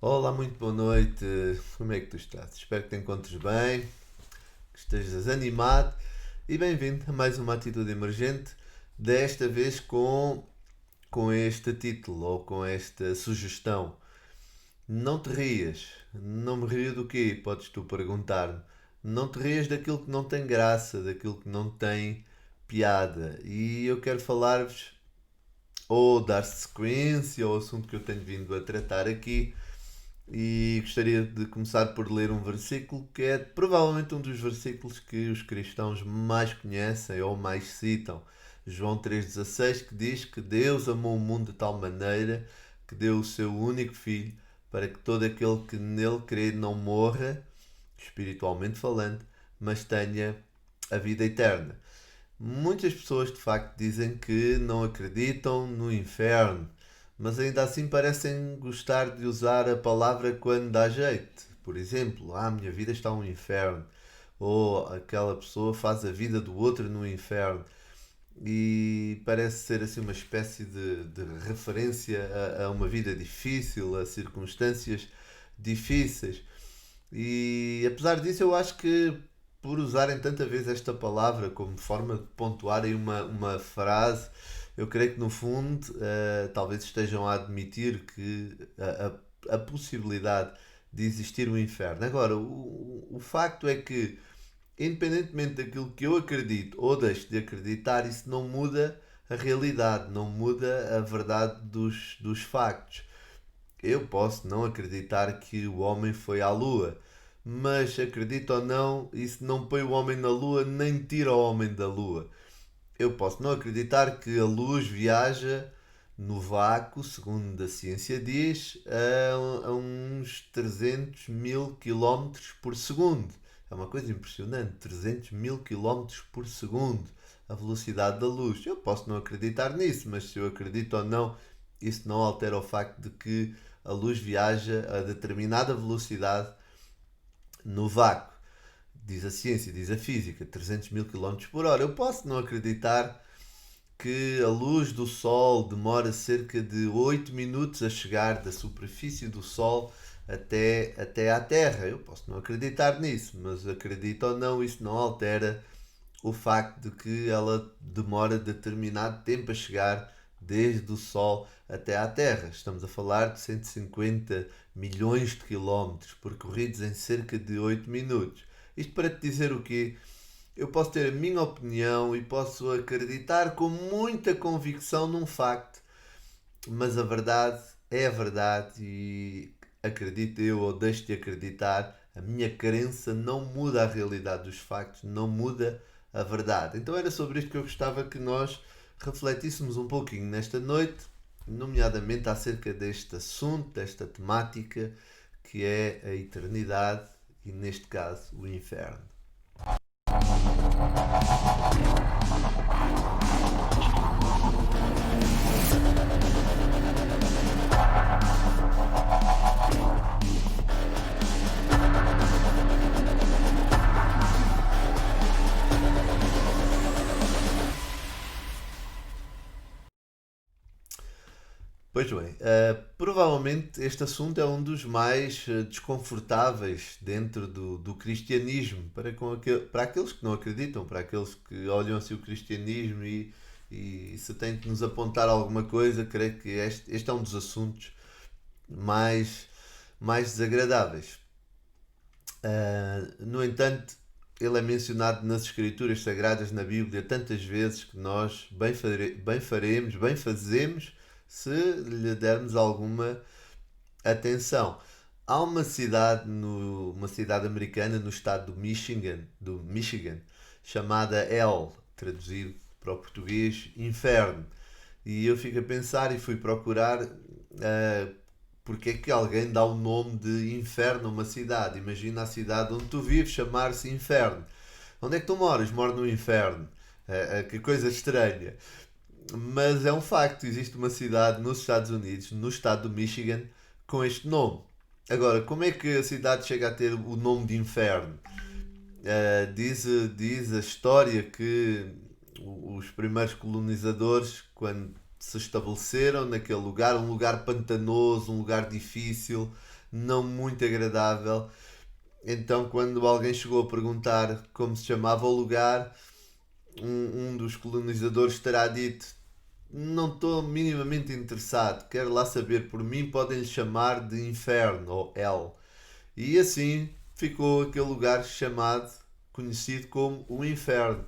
Olá, muito boa noite. Como é que tu estás? Espero que te encontres bem, que estejas animado e bem-vindo a mais uma atitude emergente, desta vez com este título ou com esta sugestão. Não te rias. Não me rio do quê? Podes tu perguntar-me. Não te rias daquilo que não tem graça, daquilo que não tem piada. E eu quero falar-vos ou dar sequência ao assunto que eu tenho vindo a tratar aqui e gostaria de começar por ler um versículo que é provavelmente um dos versículos que os cristãos mais conhecem ou mais citam. João 3,16, que diz que Deus amou o mundo de tal maneira que deu o seu único Filho para que todo aquele que nele crê não morra, espiritualmente falando, mas tenha a vida eterna. Muitas pessoas de facto dizem que não acreditam no inferno, mas ainda assim parecem gostar de usar a palavra quando dá jeito. Por exemplo, a minha vida está um inferno, ou aquela pessoa faz a vida do outro no inferno. E parece ser assim uma espécie de referência a uma vida difícil, a circunstâncias difíceis. E apesar disso, eu acho que por usarem tanta vez esta palavra como forma de pontuarem uma frase, eu creio que no fundo talvez estejam a admitir que a possibilidade de existir um inferno. Agora, o facto é que, independentemente daquilo que eu acredito ou deixo de acreditar, isso não muda a realidade, não muda a verdade dos factos. Eu posso não acreditar que o homem foi à Lua, mas acredito ou não, isso não põe o homem na Lua nem tira o homem da Lua. Eu posso não acreditar que a luz viaja no vácuo, segundo a ciência diz, a uns 300 mil quilómetros por segundo. É uma coisa impressionante, 300 mil quilómetros por segundo, a velocidade da luz. Eu posso não acreditar nisso, mas se eu acredito ou não, isso não altera o facto de que a luz viaja a determinada velocidade no vácuo. Diz a ciência, diz a física, 300 mil quilómetros por hora. Eu posso não acreditar que a luz do Sol demora cerca de 8 minutos a chegar da superfície do Sol até à Terra. Eu posso não acreditar nisso, mas acredito ou não, isso não altera o facto de que ela demora determinado tempo a chegar desde o Sol até à Terra. Estamos a falar de 150 milhões de quilómetros percorridos em cerca de 8 minutos. Isto para te dizer o quê? Eu posso ter a minha opinião e posso acreditar com muita convicção num facto, mas a verdade é a verdade e acredito eu ou deixo de acreditar, a minha crença não muda a realidade dos factos, não muda a verdade. Então era sobre isto que eu gostava que nós refletíssemos um pouquinho nesta noite, nomeadamente acerca deste assunto, desta temática que é a eternidade e neste caso o inferno. Pois bem, provavelmente este assunto é um dos mais desconfortáveis dentro do cristianismo, para aqueles que não acreditam, para aqueles que olham assim o cristianismo e se tem que nos apontar alguma coisa, creio que este é um dos assuntos mais, mais desagradáveis. No entanto, ele é mencionado nas Escrituras Sagradas na Bíblia tantas vezes que nós bem faremos, bem fazemos se lhe dermos alguma atenção. Há uma cidade americana no estado do Michigan, chamada Hell, traduzido para o português Inferno. E eu fico a pensar e fui procurar porque é que alguém dá o nome de Inferno a uma cidade. Imagina a cidade onde tu vives chamar-se Inferno. Onde é que tu moras? Moro no Inferno. Que coisa estranha. Mas é um facto, existe uma cidade nos Estados Unidos, no estado do Michigan, com este nome. Agora, como é que a cidade chega a ter o nome de Inferno? Diz a história que os primeiros colonizadores, quando se estabeleceram naquele lugar, um lugar pantanoso, um lugar difícil, não muito agradável. Então, quando alguém chegou a perguntar como se chamava o lugar, um dos colonizadores terá dito: não estou minimamente interessado, quero lá saber, por mim podem lhe chamar de inferno ou hell. E assim ficou aquele lugar chamado, conhecido como o inferno.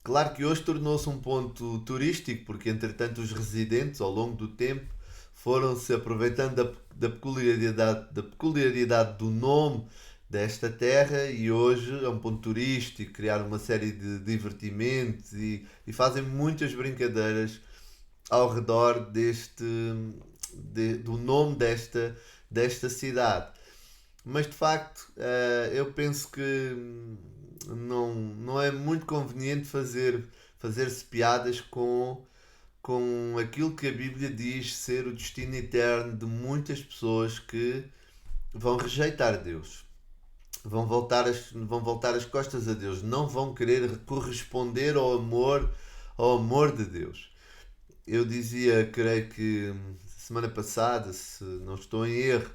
Claro que hoje tornou-se um ponto turístico, porque entretanto os residentes, ao longo do tempo, foram-se aproveitando da peculiaridade do nome desta terra e hoje é um ponto turístico, criaram uma série de divertimentos e fazem muitas brincadeiras ao redor do nome desta cidade. Mas de facto, eu penso que não é muito conveniente fazer-se piadas com aquilo que a Bíblia diz ser o destino eterno de muitas pessoas que vão rejeitar Deus, vão voltar as costas a Deus, não vão querer corresponder ao amor de Deus. Eu dizia, creio que semana passada, se não estou em erro,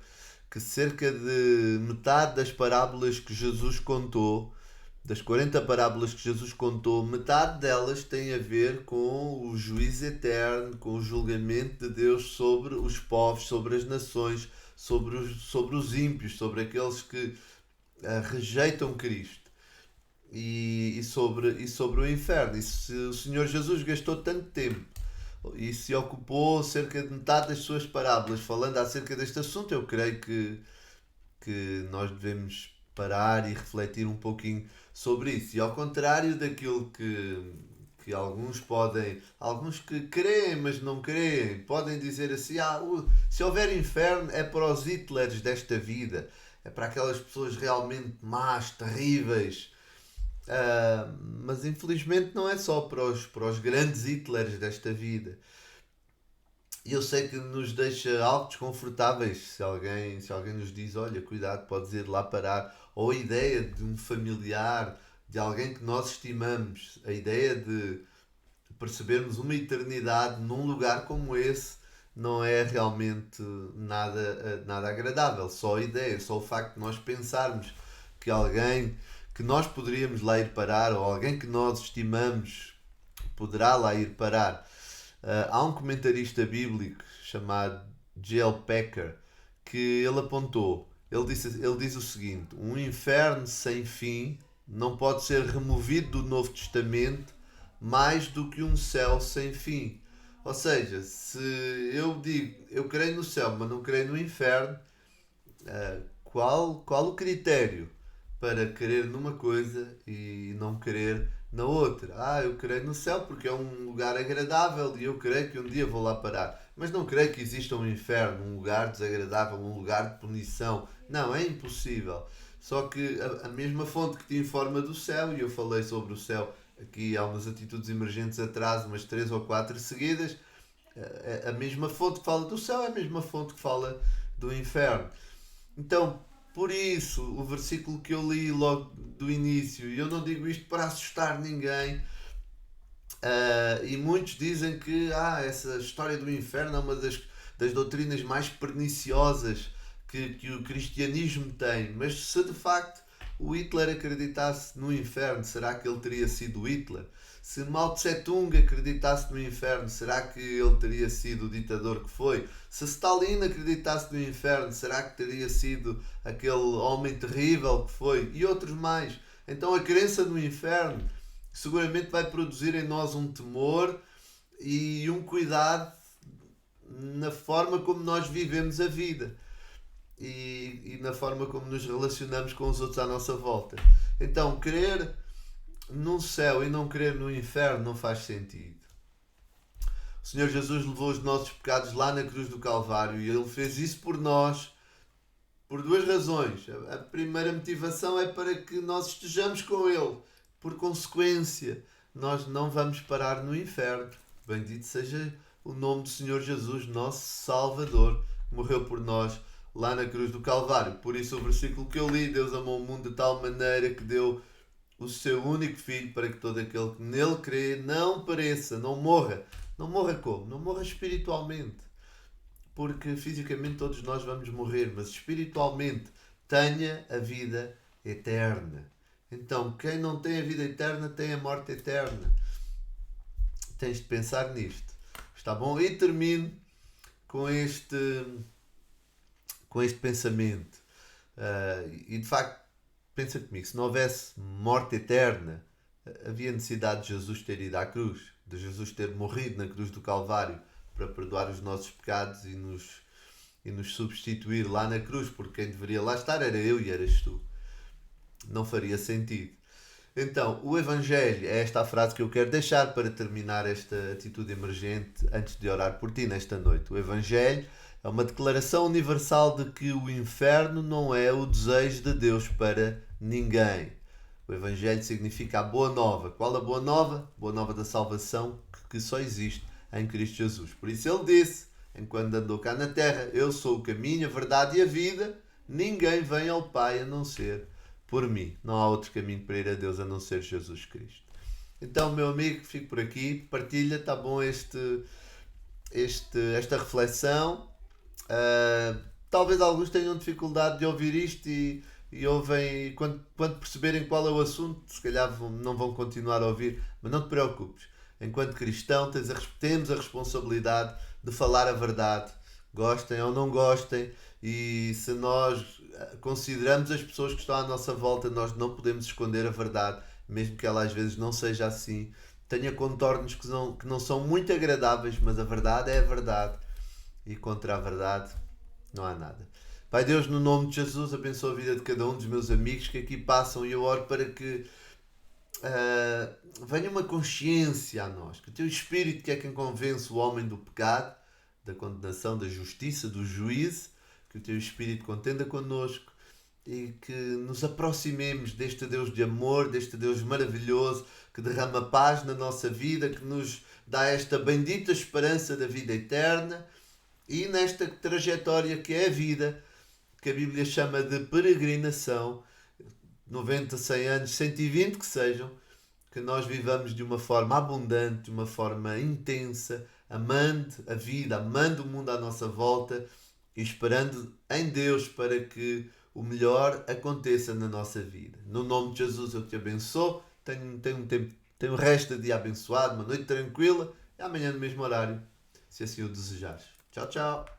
que cerca de metade das parábolas que Jesus contou, das 40 parábolas que Jesus contou, metade delas tem a ver com o juízo eterno, com o julgamento de Deus sobre os povos, sobre as nações, sobre os ímpios, sobre aqueles que rejeitam Cristo. E sobre o inferno. E se o Senhor Jesus gastou tanto tempo e se ocupou cerca de metade das suas parábolas falando acerca deste assunto, eu creio que nós devemos parar e refletir um pouquinho sobre isso. E ao contrário daquilo que alguns que creem, mas não creem, podem dizer assim: se houver inferno é para os Hitlers desta vida, é para aquelas pessoas realmente más, terríveis. Mas infelizmente não é só para os grandes Hitlers desta vida. E eu sei que nos deixa algo desconfortáveis se alguém nos diz: olha, cuidado, podes ir lá parar. Ou a ideia de um familiar, de alguém que nós estimamos, a ideia de percebermos uma eternidade num lugar como esse não é realmente nada agradável. Só a ideia, só o facto de nós pensarmos que alguém que nós poderíamos lá ir parar, ou alguém que nós estimamos poderá lá ir parar. Há um comentarista bíblico chamado J.L. Packer que ele apontou. Ele diz o seguinte: um inferno sem fim não pode ser removido do Novo Testamento mais do que um céu sem fim. Ou seja, se eu digo eu creio no céu, mas não creio no inferno, qual o critério para querer numa coisa e não querer na outra? Eu creio no céu porque é um lugar agradável e eu creio que um dia vou lá parar. Mas não creio que exista um inferno, um lugar desagradável, um lugar de punição. Não, é impossível. Só que a mesma fonte que te informa do céu, e eu falei sobre o céu aqui há umas atitudes emergentes atrás, umas 3 ou 4 seguidas, a mesma fonte que fala do céu é a mesma fonte que fala do inferno. Então, por isso, o versículo que eu li logo do início, e eu não digo isto para assustar ninguém, e muitos dizem que essa história do inferno é uma das doutrinas mais perniciosas que o cristianismo tem. Mas se de facto o Hitler acreditasse no inferno, será que ele teria sido Hitler? Se Mao Tse Tung acreditasse no inferno, será que ele teria sido o ditador que foi? Se Stalin acreditasse no inferno, será que teria sido aquele homem terrível que foi? E outros mais. Então a crença no inferno seguramente vai produzir em nós um temor e um cuidado na forma como nós vivemos a vida e na forma como nos relacionamos com os outros à nossa volta. Então, crer no céu e não crer no inferno não faz sentido. O Senhor Jesus levou os nossos pecados lá na cruz do Calvário e Ele fez isso por nós por 2 razões. A primeira motivação é para que nós estejamos com Ele. Por consequência, nós não vamos parar no inferno. Bendito seja o nome do Senhor Jesus, nosso Salvador, que morreu por nós lá na cruz do Calvário. Por isso o versículo que eu li: Deus amou o mundo de tal maneira que deu o seu único Filho para que todo aquele que nele crê não pereça, não morra. Não morra como? Não morra espiritualmente. porque fisicamente todos nós vamos morrer, mas espiritualmente tenha a vida eterna. Então, quem não tem a vida eterna tem a morte eterna. Tens de pensar nisto. Está bom? E termino com este pensamento. E de facto, pensa comigo, se não houvesse morte eterna, havia necessidade de Jesus ter ido à cruz, de Jesus ter morrido na cruz do Calvário para perdoar os nossos pecados e nos substituir lá na cruz, porque quem deveria lá estar era eu e eras tu. Não faria sentido. Então, o Evangelho é esta a frase que eu quero deixar para terminar esta atitude emergente antes de orar por ti nesta noite. O Evangelho é uma declaração universal de que o inferno não é o desejo de Deus para ninguém. O Evangelho significa a boa nova. Qual a boa nova? Boa nova da salvação que só existe em Cristo Jesus. Por isso ele disse, enquanto andou cá na terra, eu sou o caminho, a verdade e a vida, ninguém vem ao Pai a não ser por mim. Não há outro caminho para ir a Deus a não ser Jesus Cristo. Então, meu amigo, fico por aqui. Partilha, tá bom, esta reflexão. Talvez alguns tenham dificuldade de ouvir isto e ouvem, quando perceberem qual é o assunto, se calhar não vão continuar a ouvir, mas não te preocupes. Enquanto cristão, temos a responsabilidade de falar a verdade, gostem ou não gostem, e se nós consideramos as pessoas que estão à nossa volta, nós não podemos esconder a verdade, mesmo que ela às vezes não seja assim. Tenha contornos que não são muito agradáveis, mas a verdade é a verdade, e contra a verdade não há nada. Pai Deus, no nome de Jesus, abençoa a vida de cada um dos meus amigos que aqui passam, e eu oro para que venha uma consciência a nós, que o teu Espírito, que é quem convence o homem do pecado, da condenação, da justiça, do juízo, que o teu Espírito contenda connosco e que nos aproximemos deste Deus de amor, deste Deus maravilhoso, que derrama paz na nossa vida, que nos dá esta bendita esperança da vida eterna, e nesta trajetória que é a vida, que a Bíblia chama de peregrinação, 90, 100 anos, 120 que sejam, que nós vivamos de uma forma abundante, de uma forma intensa, amando a vida, amando o mundo à nossa volta e esperando em Deus para que o melhor aconteça na nossa vida. No nome de Jesus eu te abençoo, tenho o resto de dia abençoado, uma noite tranquila e amanhã no mesmo horário, se assim o desejares. Tchau, tchau!